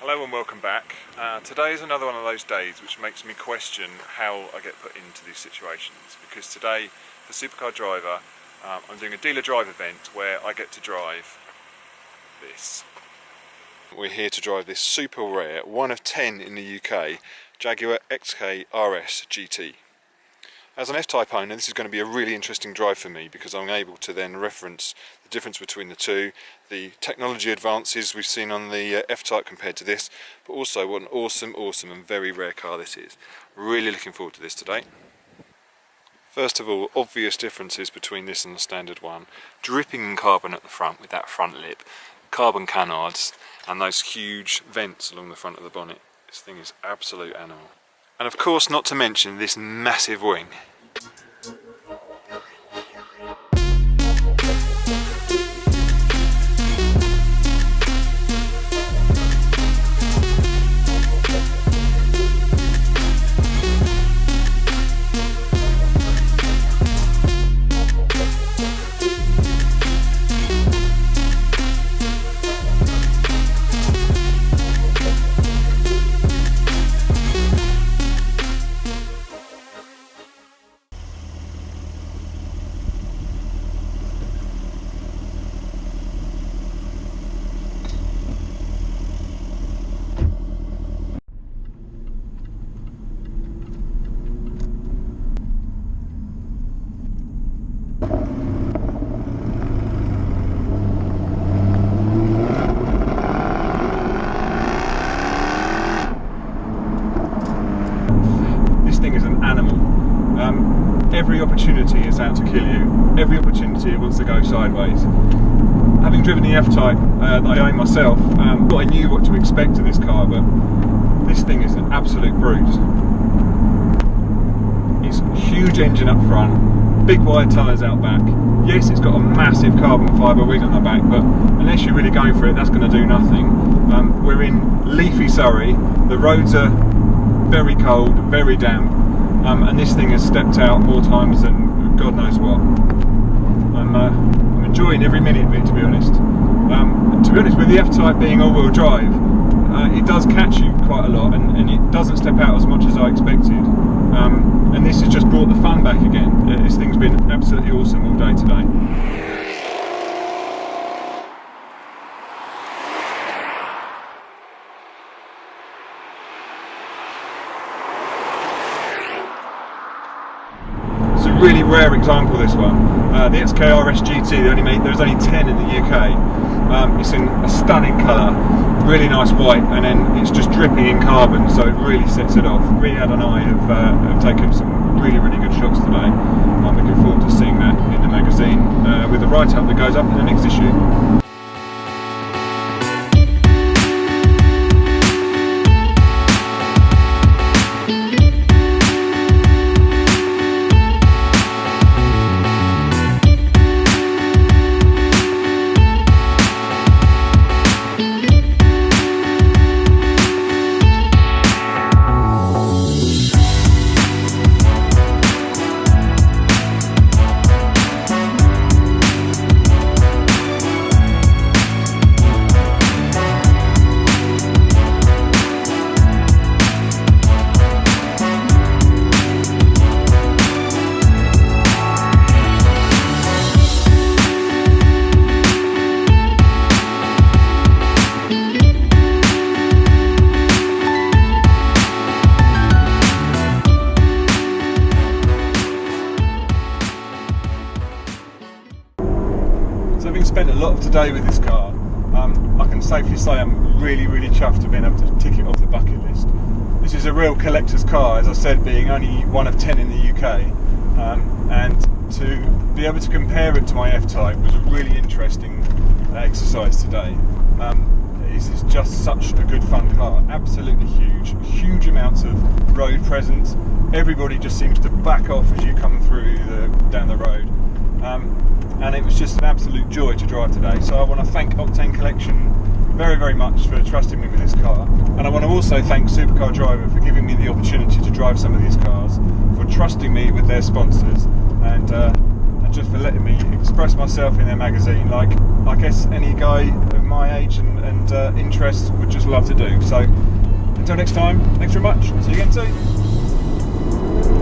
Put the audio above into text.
Hello and welcome back. Today is another one of those days which makes me question how I get put into these situations, because today for Supercar Driver I'm doing a dealer drive event where I get to drive this. We're here to drive this super rare, one of 10 in the UK, Jaguar XKRS-GT. As an F-Type owner, this is going to be a really interesting drive for me, because I'm able to then reference the difference between the two, the technology advances we've seen on the F-Type compared to this, but also what an awesome and very rare car this is. Really looking forward to this today. First of all, obvious differences between this and the standard one. Dripping in carbon at the front with that front lip, carbon canards, and those huge vents along the front of the bonnet. This thing is absolute animal. And of course, not to mention this massive wing. Every opportunity is out to kill you. Every opportunity it wants to go sideways. Having driven the F-Type that I own myself, I knew what to expect of this car, but this thing is an absolute brute. It's a huge engine up front, big wide tyres out back. Yes, it's got a massive carbon fibre wing on the back, but unless you're really going for it, that's going to do nothing. We're in leafy Surrey, the roads are very cold, very damp. And this thing has stepped out more times than God knows what. I'm enjoying every minute of it, to be honest. With the F-Type being all-wheel drive, it does catch you quite a lot, and it doesn't step out as much as I expected. And this has just brought the fun back again. This thing's been absolutely awesome all day today. Really rare example, this one. The XKRS-GT, there's only 10 in the UK. It's in a stunning colour, really nice white, and then it's just dripping in carbon, so it really sets it off. Riyadh and I have taken some really good shots today. I'm looking forward to seeing that in the magazine with the write-up that goes up in the next issue. Spent a lot of today with this car. I can safely say I'm really chuffed to being able to tick it off the bucket list. This is a real collector's car, as I said, being only one of 10 in the UK, and to be able to compare it to my F-Type was a really interesting exercise today. This is just such a good fun car. Absolutely huge amounts of road presence. Everybody just seems to back off as you come through down the road, and it was just an absolute joy to drive today. So I want to thank Octane Collection very much for trusting me with this car, and I want to also thank Supercar Driver for giving me the opportunity to drive some of these cars, for trusting me with their sponsors, and just for letting me express myself in their magazine like I guess any guy of my age and interest would just love to do. So until next time, thanks very much, see you again soon.